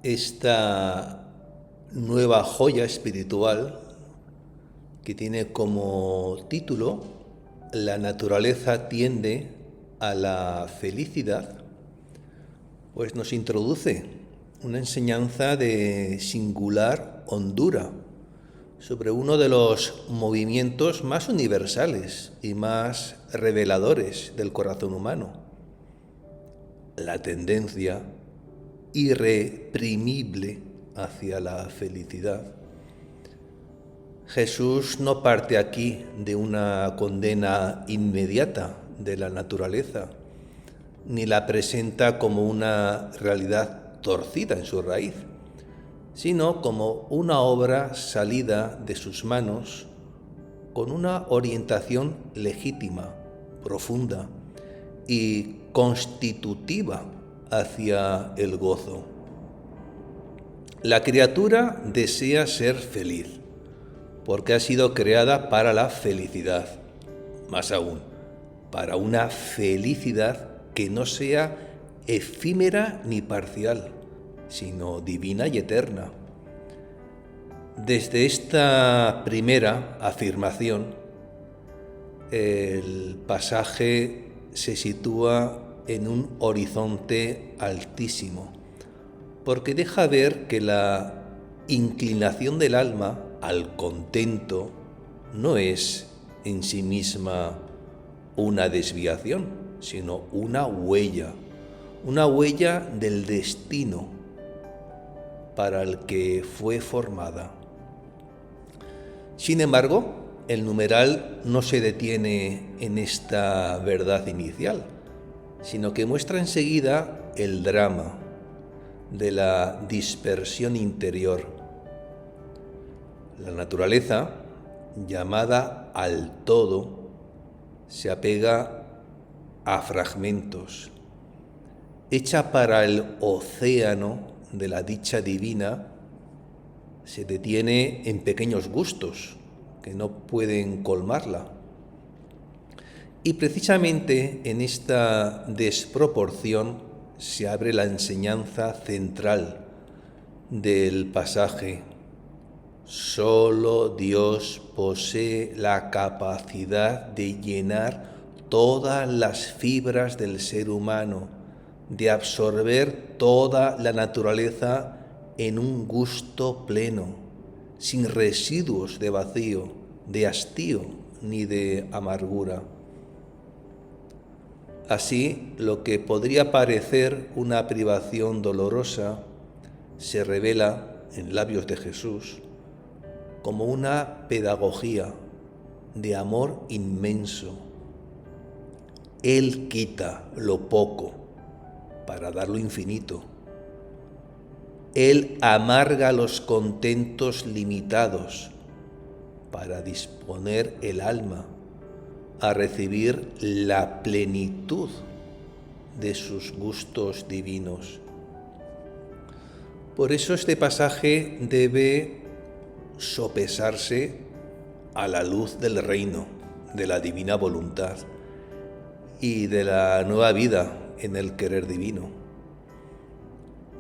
esta nueva joya espiritual que tiene como título La naturaleza tiende a la felicidad, pues nos introduce una enseñanza de singular hondura sobre uno de los movimientos más universales y más reveladores del corazón humano, la tendencia irreprimible hacia la felicidad. Jesús no parte aquí de una condena inmediata de la naturaleza, ni la presenta como una realidad torcida en su raíz, sino como una obra salida de sus manos con una orientación legítima, profunda y constitutiva hacia el gozo. La criatura desea ser feliz, porque ha sido creada para la felicidad, más aún, para una felicidad que no sea efímera ni parcial, sino divina y eterna. Desde esta primera afirmación, el pasaje se sitúa en un horizonte altísimo, porque deja ver que la inclinación del alma al contento no es en sí misma una desviación, sino una huella del destino para el que fue formada. Sin embargo, el numeral no se detiene en esta verdad inicial, sino que muestra enseguida el drama de la dispersión interior. La naturaleza, llamada al todo, se apega a fragmentos. Hecha para el océano de la dicha divina, se detiene en pequeños gustos que no pueden colmarla. Y precisamente en esta desproporción se abre la enseñanza central del pasaje. Solo Dios posee la capacidad de llenar todas las fibras del ser humano, de absorber toda la naturaleza en un gusto pleno, sin residuos de vacío, de hastío ni de amargura. Así, lo que podría parecer una privación dolorosa se revela en labios de Jesús como una pedagogía de amor inmenso. Él quita lo poco para dar lo infinito. Él amarga los contentos limitados para disponer el alma a recibir la plenitud de sus gustos divinos. Por eso este pasaje debe sopesarse a la luz del reino, de la divina voluntad y de la nueva vida en el querer divino.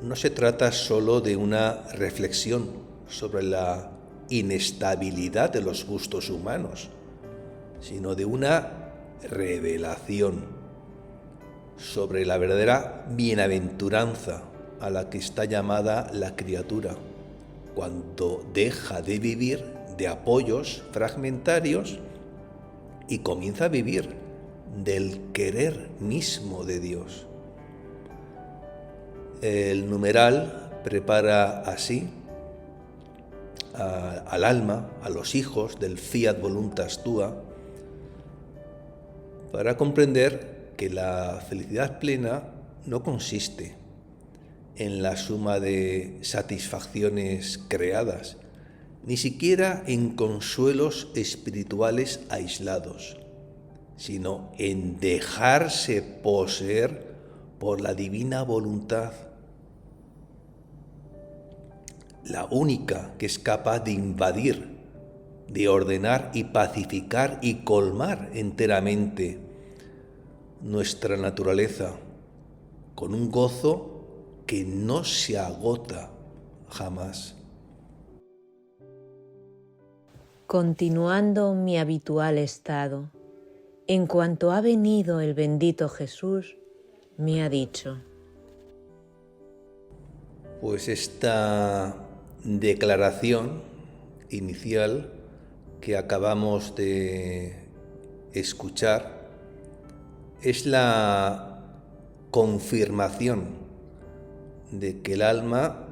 No se trata solo de una reflexión sobre la inestabilidad de los gustos humanos, sino de una revelación sobre la verdadera bienaventuranza a la que está llamada la criatura, cuando deja de vivir de apoyos fragmentarios y comienza a vivir del querer mismo de Dios. El numeral prepara así al alma, a los hijos del fiat voluntas tua, para comprender que la felicidad plena no consiste en la suma de satisfacciones creadas, ni siquiera en consuelos espirituales aislados, sino en dejarse poseer por la divina voluntad, la única que es capaz de invadir, de ordenar y pacificar y colmar enteramente nuestra naturaleza con un gozo que no se agota jamás. Continuando mi habitual estado, en cuanto ha venido el bendito Jesús, me ha dicho: Pues esta declaración inicial que acabamos de escuchar es la confirmación de que el alma,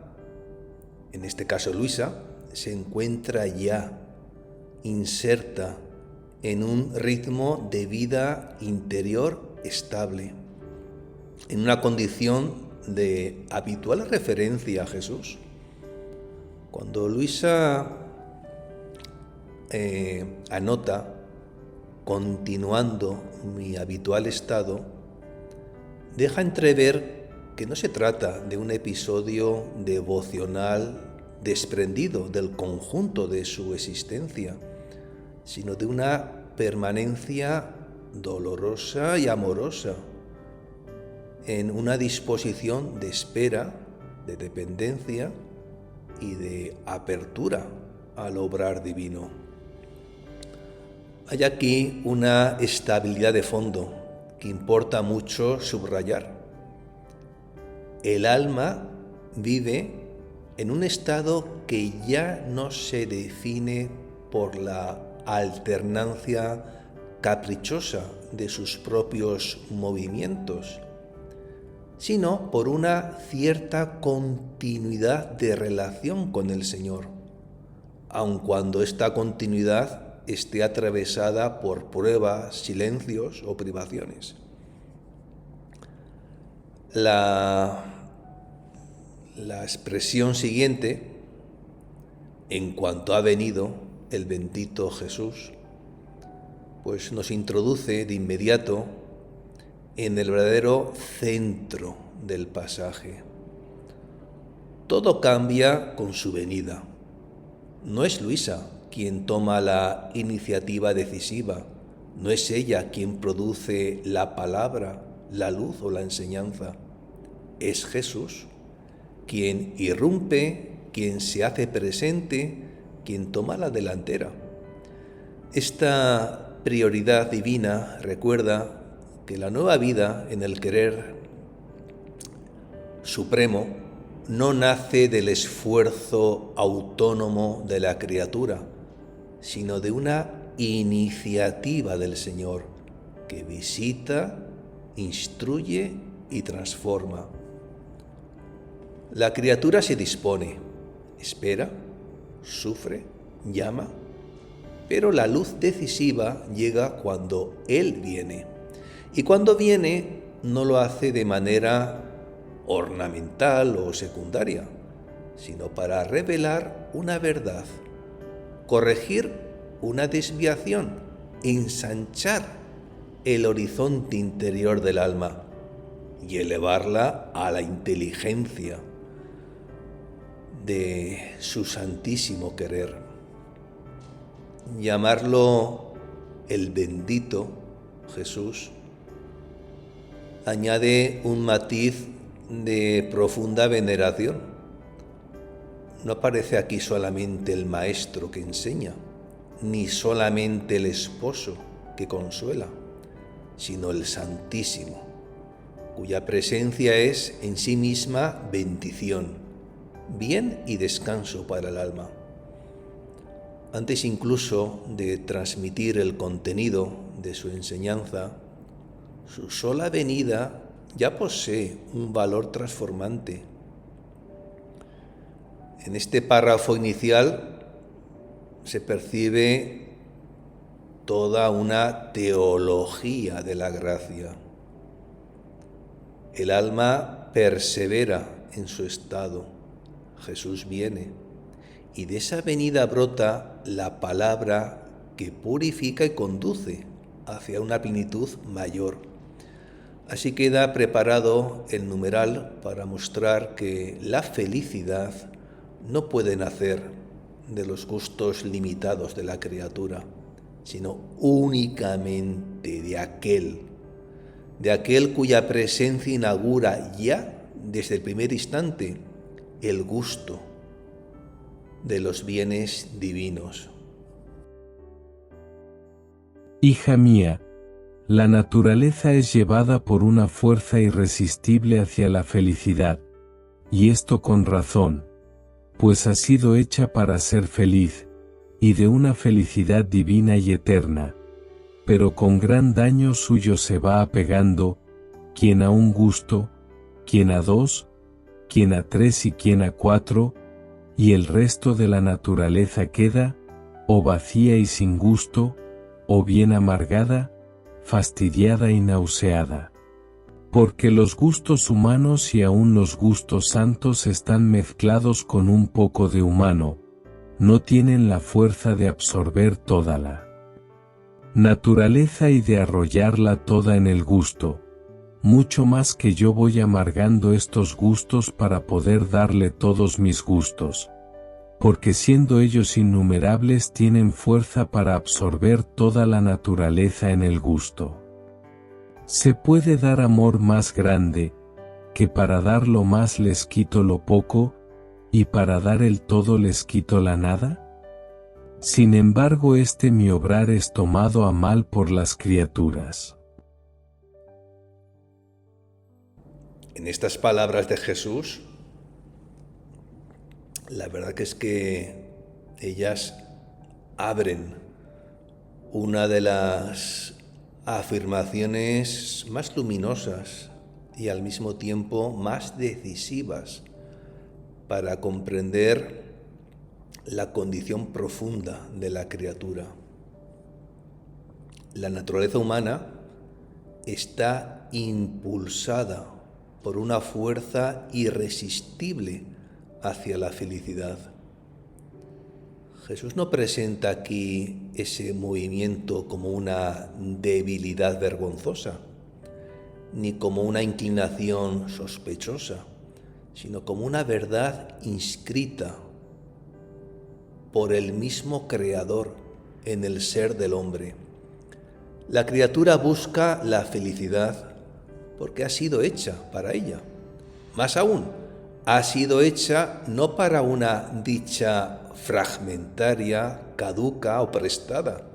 en este caso Luisa, se encuentra ya inserta en un ritmo de vida interior estable, en una condición de habitual referencia a Jesús. Cuando Luisa anota, continuando mi habitual estado, deja entrever que no se trata de un episodio devocional desprendido del conjunto de su existencia, sino de una permanencia dolorosa y amorosa en una disposición de espera, de dependencia y de apertura al obrar divino. Hay aquí una estabilidad de fondo que importa mucho subrayar. El alma vive en un estado que ya no se define por la alternancia caprichosa de sus propios movimientos, sino por una cierta continuidad de relación con el Señor, aun cuando esta continuidad esté atravesada por pruebas, silencios o privaciones. La expresión siguiente, en cuanto ha venido el bendito Jesús, pues nos introduce de inmediato en el verdadero centro del pasaje. Todo cambia con su venida. No es Luisa quien toma la iniciativa decisiva, no es ella quien produce la palabra, la luz o la enseñanza. Es Jesús quien irrumpe, quien se hace presente, quien toma la delantera. Esta prioridad divina recuerda que la nueva vida en el querer supremo no nace del esfuerzo autónomo de la criatura, sino de una iniciativa del Señor que visita, instruye y transforma. La criatura se dispone, espera, sufre, llama, pero la luz decisiva llega cuando Él viene. Y cuando viene, no lo hace de manera ornamental o secundaria, sino para revelar una verdad, corregir una desviación, ensanchar el horizonte interior del alma y elevarla a la inteligencia de su santísimo querer. Llamarlo el bendito Jesús añade un matiz de profunda veneración. No aparece aquí solamente el maestro que enseña, ni solamente el esposo que consuela, sino el Santísimo, cuya presencia es en sí misma bendición, bien y descanso para el alma. Antes incluso de transmitir el contenido de su enseñanza, su sola venida ya posee un valor transformante. En este párrafo inicial se percibe toda una teología de la gracia. El alma persevera en su estado. Jesús viene. Y de esa venida brota la palabra que purifica y conduce hacia una plenitud mayor. Así queda preparado el numeral para mostrar que la felicidad no puede nacer de los gustos limitados de la criatura, sino únicamente de aquel cuya presencia inaugura ya desde el primer instante el gusto de los bienes divinos. Hija mía, la naturaleza es llevada por una fuerza irresistible hacia la felicidad, y esto con razón, pues ha sido hecha para ser feliz, y de una felicidad divina y eterna, pero con gran daño suyo se va apegando, quien a un gusto, quien a dos, quien a tres y quien a cuatro, y el resto de la naturaleza queda, o vacía y sin gusto, o bien amargada, fastidiada y nauseada. Porque los gustos humanos y aun los gustos santos están mezclados con un poco de humano, no tienen la fuerza de absorber toda la naturaleza y de arrollarla toda en el gusto, mucho más que yo voy amargando estos gustos para poder darle todos mis gustos, porque siendo ellos innumerables tienen fuerza para absorber toda la naturaleza en el gusto. ¿Se puede dar amor más grande, que para dar lo más les quito lo poco, y para dar el todo les quito la nada? Sin embargo, mi obrar es tomado a mal por las criaturas. En estas palabras de Jesús, la verdad que es que ellas abren una de las afirmaciones más luminosas y al mismo tiempo más decisivas para comprender la condición profunda de la criatura. La naturaleza humana está impulsada por una fuerza irresistible hacia la felicidad. Jesús no presenta aquí ese movimiento como una debilidad vergonzosa, ni como una inclinación sospechosa, sino como una verdad inscrita por el mismo Creador en el ser del hombre. La criatura busca la felicidad porque ha sido hecha para ella. Más aún, ha sido hecha no para una dicha fragmentaria, caduca o prestada,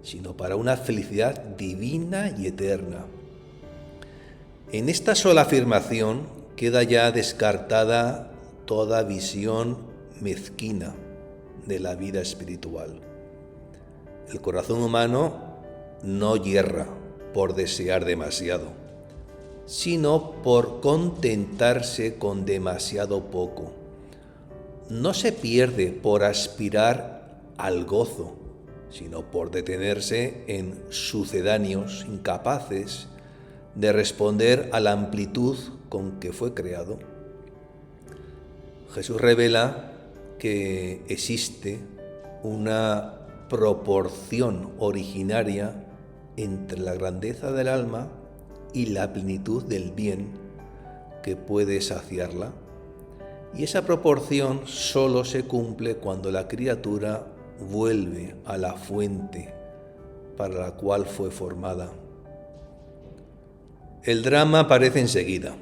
sino para una felicidad divina y eterna. En esta sola afirmación queda ya descartada toda visión mezquina de la vida espiritual. El corazón humano no yerra por desear demasiado, sino por contentarse con demasiado poco. No se pierde por aspirar al gozo, sino por detenerse en sucedáneos incapaces de responder a la amplitud con que fue creado. Jesús revela que existe una proporción originaria entre la grandeza del alma y la plenitud del bien que puede saciarla, y esa proporción solo se cumple cuando la criatura vuelve a la fuente para la cual fue formada. El drama aparece enseguida.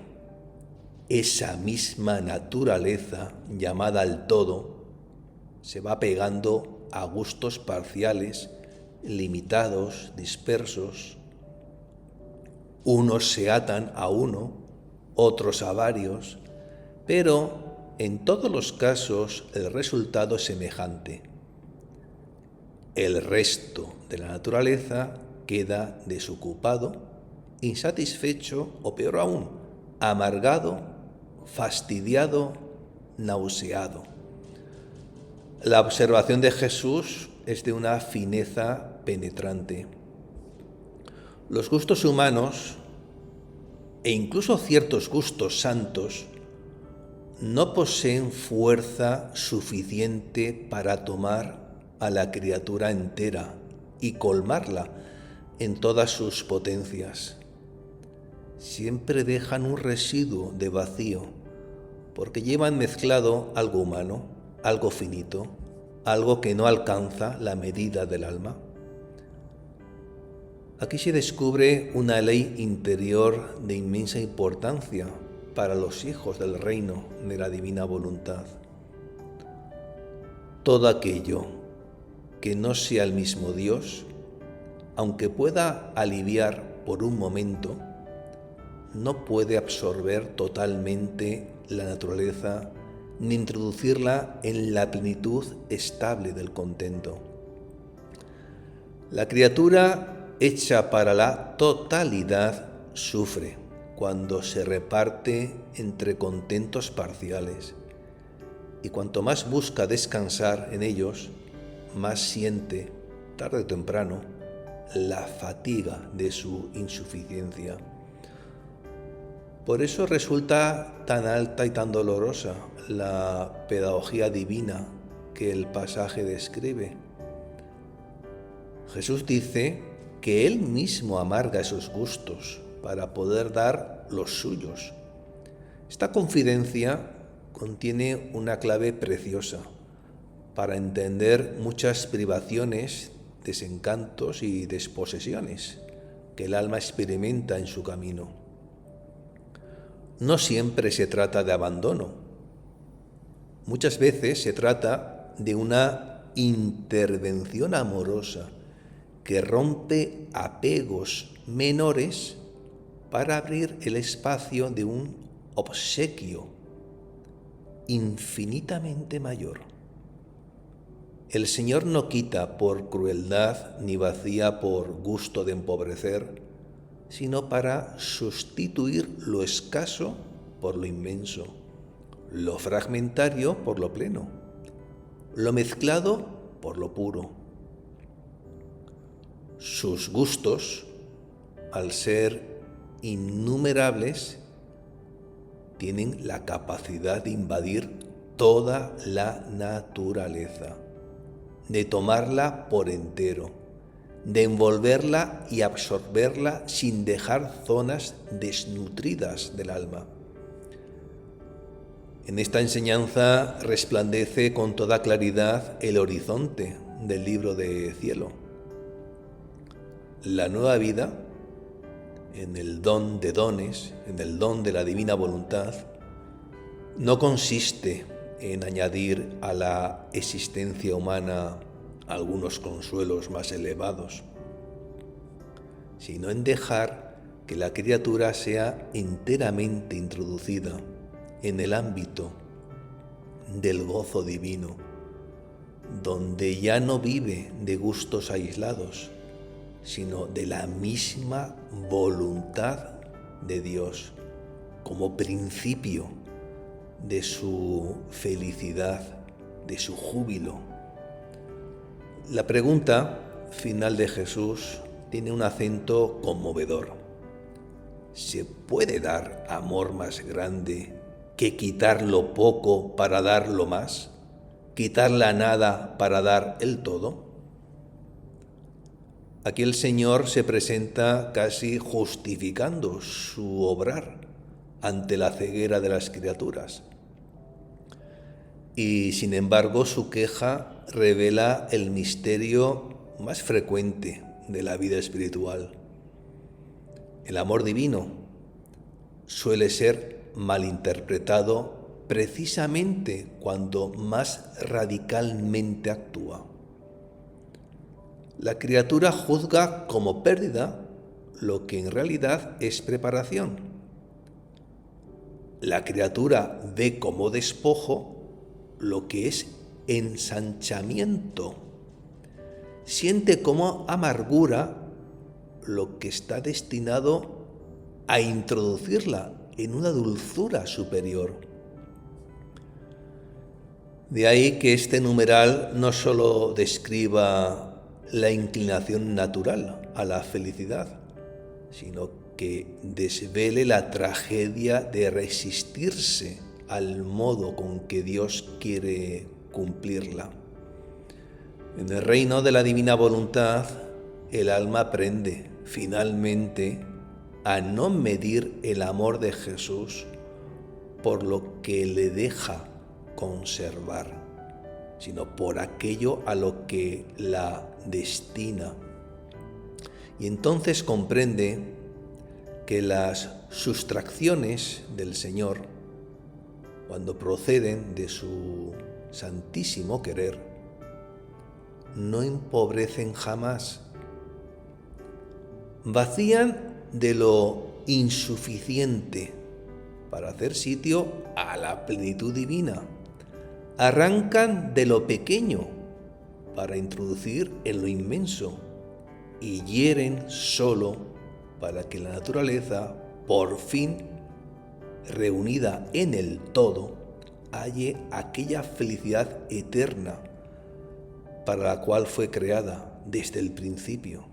Esa misma naturaleza llamada al todo se va pegando a gustos parciales, limitados, dispersos. Unos se atan a uno, otros a varios, pero en todos los casos el resultado es semejante. El resto de la naturaleza queda desocupado, insatisfecho o peor aún, amargado, fastidiado, nauseado. La observación de Jesús es de una fineza penetrante. Los gustos humanos, e incluso ciertos gustos santos, no poseen fuerza suficiente para tomar a la criatura entera y colmarla en todas sus potencias. Siempre dejan un residuo de vacío, porque llevan mezclado algo humano, algo finito, algo que no alcanza la medida del alma. Aquí se descubre una ley interior de inmensa importancia para los hijos del reino de la divina voluntad. Todo aquello que no sea el mismo Dios, aunque pueda aliviar por un momento, no puede absorber totalmente la naturaleza ni introducirla en la plenitud estable del contento. La criatura hecha para la totalidad sufre cuando se reparte entre contentos parciales, y cuanto más busca descansar en ellos, más siente, tarde o temprano, la fatiga de su insuficiencia. Por eso resulta tan alta y tan dolorosa la pedagogía divina que el pasaje describe. Jesús dice que Él mismo amarga esos gustos para poder dar los suyos. Esta confidencia contiene una clave preciosa para entender muchas privaciones, desencantos y desposesiones que el alma experimenta en su camino. No siempre se trata de abandono. Muchas veces se trata de una intervención amorosa que rompe apegos menores para abrir el espacio de un obsequio infinitamente mayor. El Señor no quita por crueldad ni vacía por gusto de empobrecer, sino para sustituir lo escaso por lo inmenso, lo fragmentario por lo pleno, lo mezclado por lo puro. Sus gustos, al ser innumerables, tienen la capacidad de invadir toda la naturaleza, de tomarla por entero, de envolverla y absorberla sin dejar zonas desnutridas del alma. En esta enseñanza resplandece con toda claridad el horizonte del libro de cielo. La nueva vida, en el don de dones, en el don de la divina voluntad, no consiste en añadir a la existencia humana algunos consuelos más elevados, sino en dejar que la criatura sea enteramente introducida en el ámbito del gozo divino, donde ya no vive de gustos aislados, sino de la misma voluntad de Dios, como principio de su felicidad, de su júbilo. La pregunta final de Jesús tiene un acento conmovedor. ¿Se puede dar amor más grande que quitar lo poco para dar lo más? ¿Quitar la nada para dar el todo? Aquí el Señor se presenta casi justificando su obrar ante la ceguera de las criaturas. Y sin embargo su queja revela el misterio más frecuente de la vida espiritual. El amor divino suele ser malinterpretado precisamente cuando más radicalmente actúa. La criatura juzga como pérdida lo que en realidad es preparación. La criatura ve como despojo lo que es ensanchamiento. Siente como amargura lo que está destinado a introducirla en una dulzura superior. De ahí que este numeral no solo describa la inclinación natural a la felicidad, sino que desvele la tragedia de resistirse al modo con que Dios quiere cumplirla. En el reino de la divina voluntad, el alma aprende finalmente a no medir el amor de Jesús por lo que le deja conservar, sino por aquello a lo que la destina. Y entonces comprende que las sustracciones del Señor, cuando proceden de su santísimo querer, no empobrecen jamás, vacían de lo insuficiente para hacer sitio a la plenitud divina, arrancan de lo pequeño para introducir en lo inmenso y hieren solo para que la naturaleza, por fin reunida en el todo, halle aquella felicidad eterna para la cual fue creada desde el principio.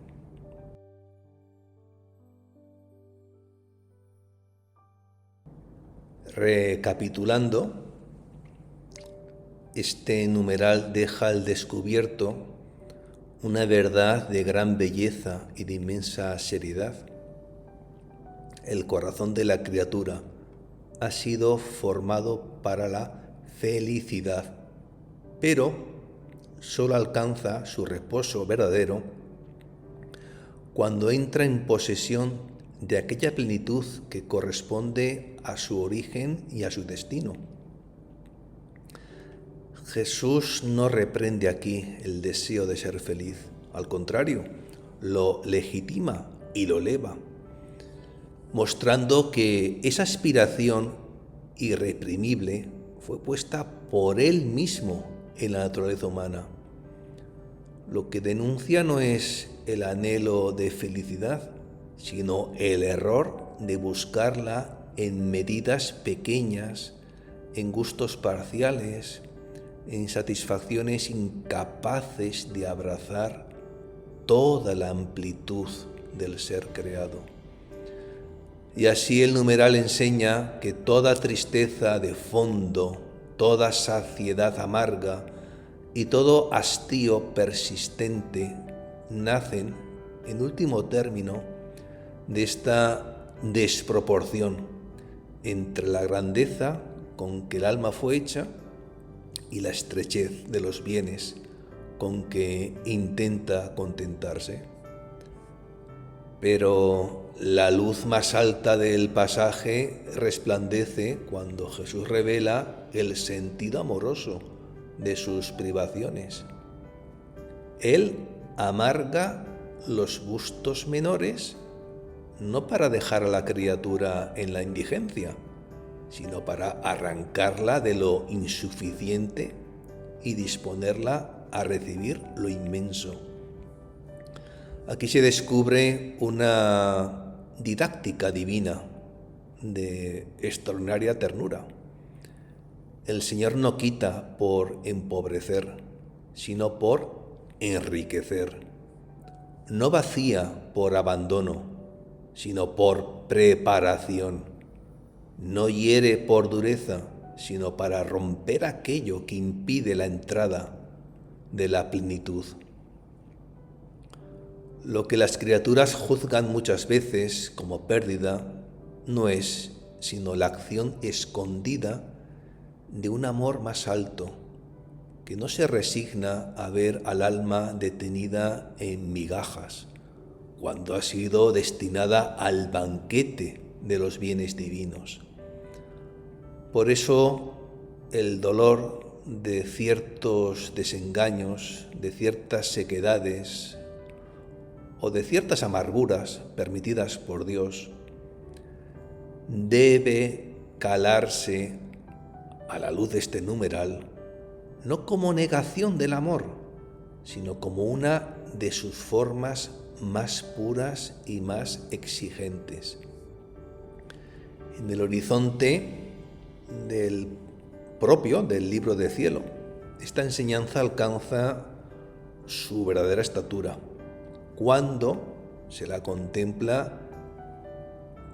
Recapitulando, este numeral deja al descubierto una verdad de gran belleza y de inmensa seriedad. El corazón de la criatura ha sido formado para la felicidad, pero solo alcanza su reposo verdadero cuando entra en posesión de aquella plenitud que corresponde a su origen y a su destino. Jesús no reprende aquí el deseo de ser feliz, al contrario, lo legitima y lo eleva, mostrando que esa aspiración irreprimible fue puesta por Él mismo en la naturaleza humana. Lo que denuncia no es el anhelo de felicidad, sino el error de buscarla en medidas pequeñas, en gustos parciales, en satisfacciones incapaces de abrazar toda la amplitud del ser creado. Y así el numeral enseña que toda tristeza de fondo, toda saciedad amarga y todo hastío persistente nacen, en último término, de esta desproporción entre la grandeza con que el alma fue hecha y la estrechez de los bienes con que intenta contentarse. Pero la luz más alta del pasaje resplandece cuando Jesús revela el sentido amoroso de sus privaciones. Él amarga los gustos menores no para dejar a la criatura en la indigencia, sino para arrancarla de lo insuficiente y disponerla a recibir lo inmenso. Aquí se descubre una didáctica divina de extraordinaria ternura. El Señor no quita por empobrecer, sino por enriquecer. No vacía por abandono, sino por preparación. No hiere por dureza, sino para romper aquello que impide la entrada de la plenitud. Lo que las criaturas juzgan muchas veces como pérdida no es sino la acción escondida de un amor más alto, que no se resigna a ver al alma detenida en migajas, cuando ha sido destinada al banquete de los bienes divinos. Por eso el dolor de ciertos desengaños, de ciertas sequedades o de ciertas amarguras permitidas por Dios, debe calarse a la luz de este numeral, no como negación del amor, sino como una de sus formas más puras y más exigentes. En el horizonte del libro de cielo, esta enseñanza alcanza su verdadera estatura cuando se la contempla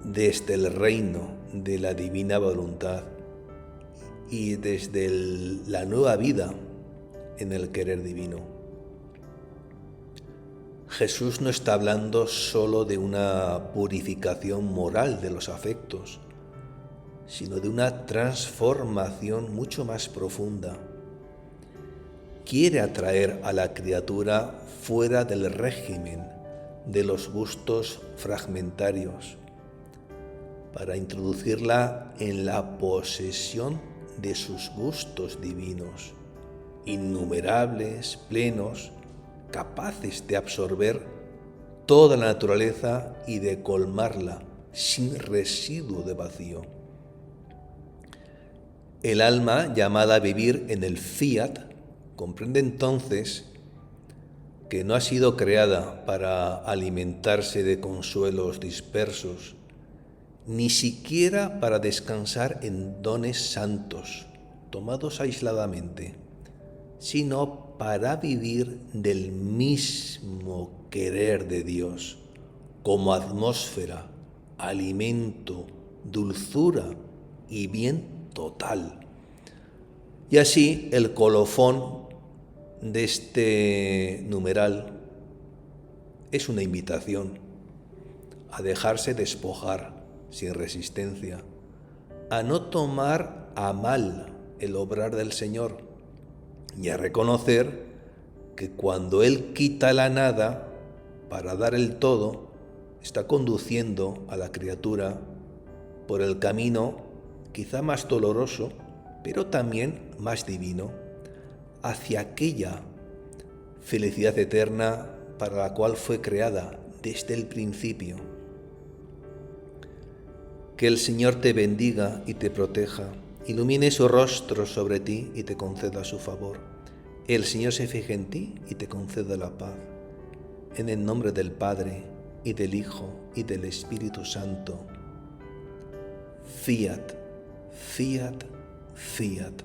desde el reino de la divina voluntad y desde la nueva vida en el querer divino. Jesús no está hablando solo de una purificación moral de los afectos, sino de una transformación mucho más profunda. Quiere atraer a la criatura fuera del régimen de los gustos fragmentarios, para introducirla en la posesión de sus gustos divinos, innumerables, plenos, capaces de absorber toda la naturaleza y de colmarla sin residuo de vacío. El alma, llamada a vivir en el fiat, comprende entonces que no ha sido creada para alimentarse de consuelos dispersos, ni siquiera para descansar en dones santos, tomados aisladamente, sino para vivir del mismo querer de Dios, como atmósfera, alimento, dulzura y bien total. Y así el colofón de este numeral es una invitación a dejarse despojar sin resistencia, a no tomar a mal el obrar del Señor y a reconocer que cuando Él quita la nada para dar el todo, está conduciendo a la criatura por el camino quizá más doloroso, pero también más divino, hacia aquella felicidad eterna para la cual fue creada desde el principio. Que el Señor te bendiga y te proteja, ilumine su rostro sobre ti y te conceda su favor. El Señor se fije en ti y te conceda la paz. En el nombre del Padre, y del Hijo, y del Espíritu Santo. Fiat, fiat, fiat.